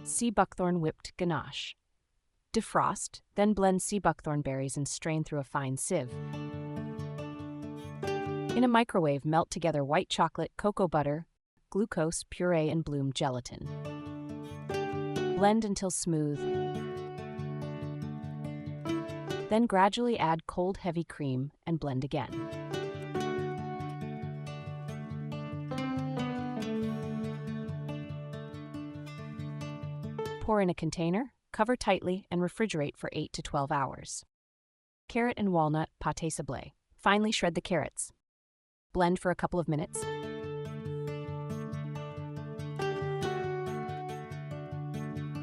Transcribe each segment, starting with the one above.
Sea buckthorn whipped ganache. Defrost, then blend sea buckthorn berries and strain through a fine sieve. In a microwave, melt together white chocolate, cocoa butter, glucose, puree, and bloom gelatin. Blend until smooth. Then gradually add cold, heavy cream and blend again. Pour in a container, cover tightly, and refrigerate for 8 to 12 hours. Carrot and walnut pate sable. Finely shred the carrots. Blend for a couple of minutes.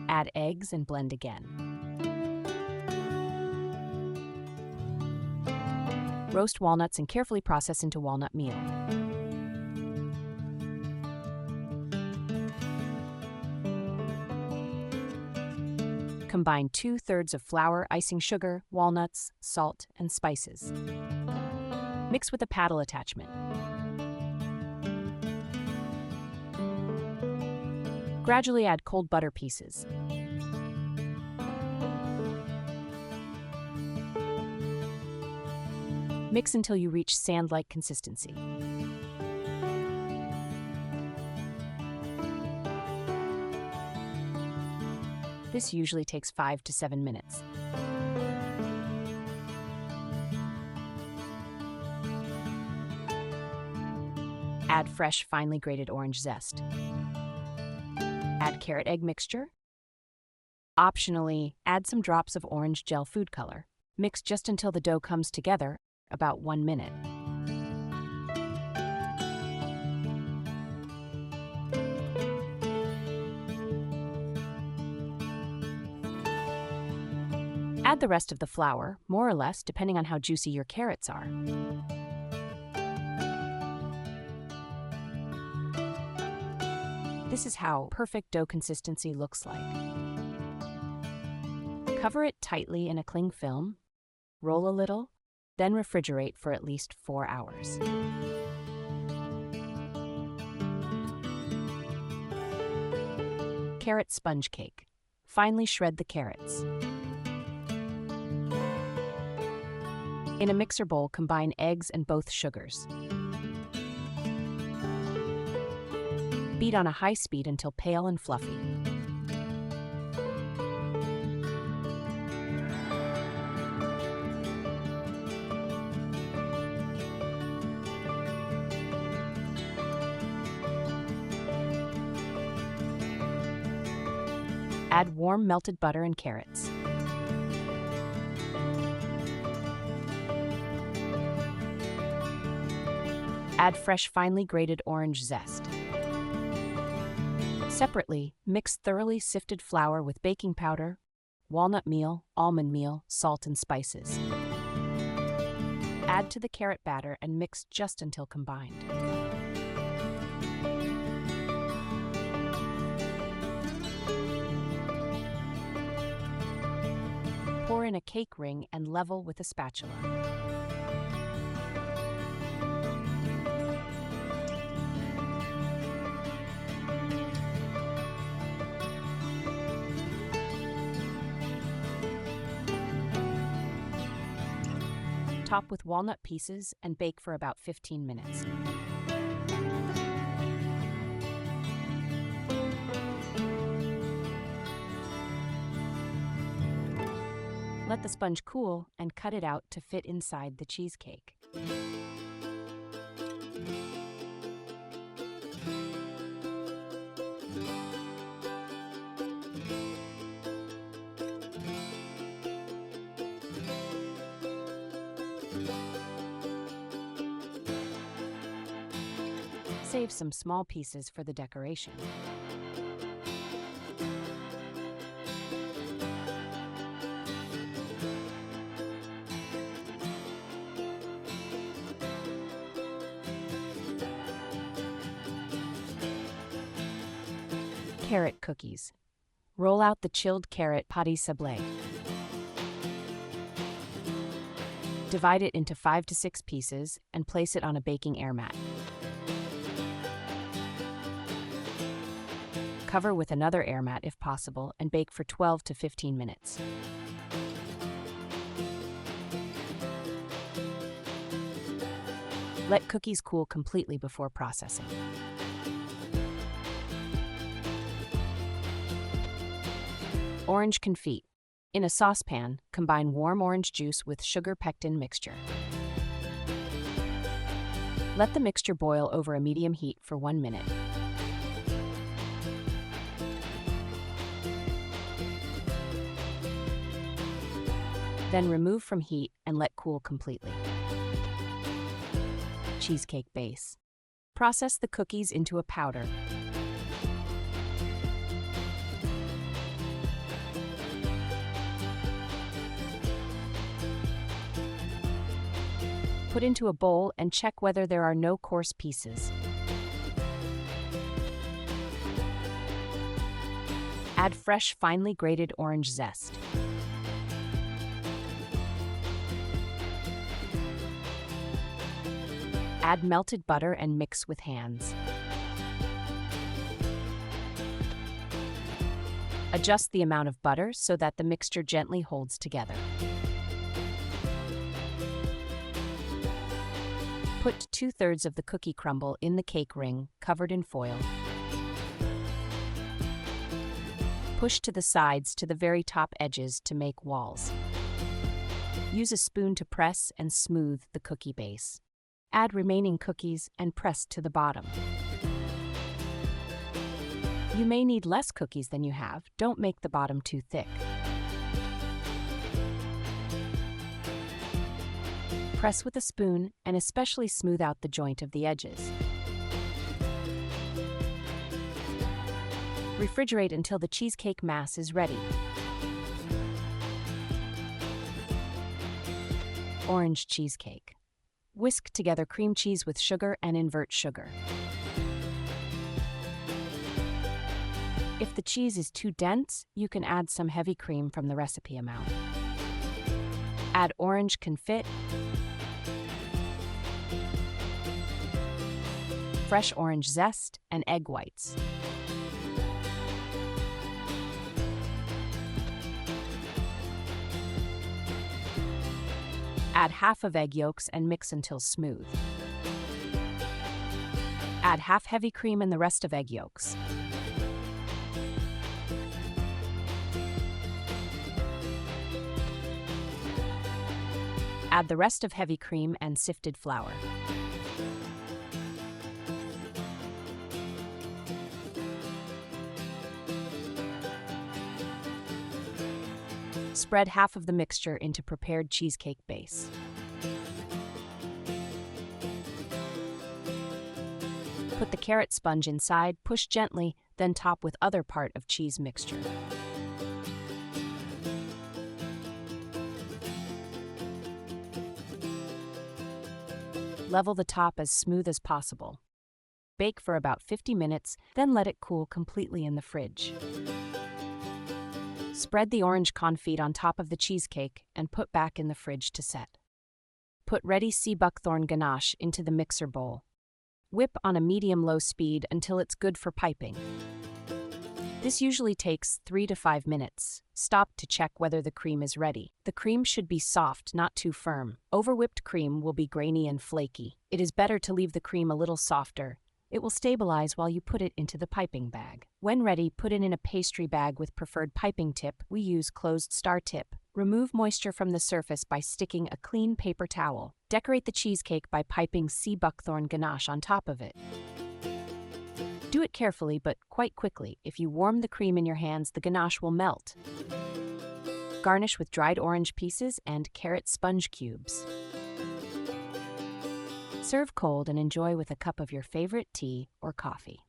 Add eggs and blend again. Roast walnuts and carefully process into walnut meal. Combine 2/3 of flour, icing sugar, walnuts, salt, and spices. Mix with a paddle attachment. Gradually add cold butter pieces. Mix until you reach sand-like consistency. This usually takes 5 to 7 minutes. Add fresh, finely grated orange zest. Add carrot-egg mixture. Optionally, add some drops of orange gel food color. Mix just until the dough comes together, about 1 minute. Add the rest of the flour, more or less, depending on how juicy your carrots are. This is how perfect dough consistency looks like. Cover it tightly in a cling film, roll a little, then refrigerate for at least 4 hours. Carrot sponge cake. Finely shred the carrots. In a mixer bowl, combine eggs and both sugars. Beat on a high speed until pale and fluffy. Add warm melted butter and carrots. Add fresh, finely grated orange zest. Separately, mix thoroughly sifted flour with baking powder, walnut meal, almond meal, salt, and spices. Add to the carrot batter and mix just until combined. Pour in a cake ring and level with a spatula. Top with walnut pieces and bake for about 15 minutes. Let the sponge cool and cut it out to fit inside the cheesecake. Save some small pieces for the decoration. Carrot cookies. Roll out the chilled carrot pate sable. Divide it into 5 to 6 pieces and place it on a baking air mat. Cover with another air mat if possible and bake for 12 to 15 minutes. Let cookies cool completely before processing. Orange confit. In a saucepan, combine warm orange juice with sugar pectin mixture. Let the mixture boil over a medium heat for 1 minute. Then remove from heat and let cool completely. Cheesecake base. Process the cookies into a powder. Put into a bowl and check whether there are no coarse pieces. Add fresh, finely grated orange zest. Add melted butter and mix with hands. Adjust the amount of butter so that the mixture gently holds together. Put 2/3 of the cookie crumble in the cake ring, covered in foil. Push to the sides to the very top edges to make walls. Use a spoon to press and smooth the cookie base. Add remaining cookies and press to the bottom. You may need less cookies than you have. Don't make the bottom too thick. Press with a spoon and especially smooth out the joint of the edges. Refrigerate until the cheesecake mass is ready. Orange cheesecake. Whisk together cream cheese with sugar and invert sugar. If the cheese is too dense, you can add some heavy cream from the recipe amount. Add orange confit, fresh orange zest, and egg whites. Add half of egg yolks and mix until smooth. Add half heavy cream and the rest of egg yolks. Add the rest of heavy cream and sifted flour. Spread half of the mixture into prepared cheesecake base. Put the carrot sponge inside, push gently, then top with other part of cheese mixture. Level the top as smooth as possible. Bake for about 50 minutes, then let it cool completely in the fridge. Spread the orange confit on top of the cheesecake and put back in the fridge to set. Put ready buckthorn ganache into the mixer bowl. Whip on a medium-low speed until it's good for piping. This usually takes 3 to 5 minutes. Stop to check whether the cream is ready. The cream should be soft, not too firm. Over-whipped cream will be grainy and flaky. It is better to leave the cream a little softer. It will stabilize while you put it into the piping bag. When ready, put it in a pastry bag with preferred piping tip. We use closed star tip. Remove moisture from the surface by sticking a clean paper towel. Decorate the cheesecake by piping buckthorn ganache on top of it. Do it carefully, but quite quickly. If you warm the cream in your hands, the ganache will melt. Garnish with dried orange pieces and carrot sponge cubes. Serve cold and enjoy with a cup of your favorite tea or coffee.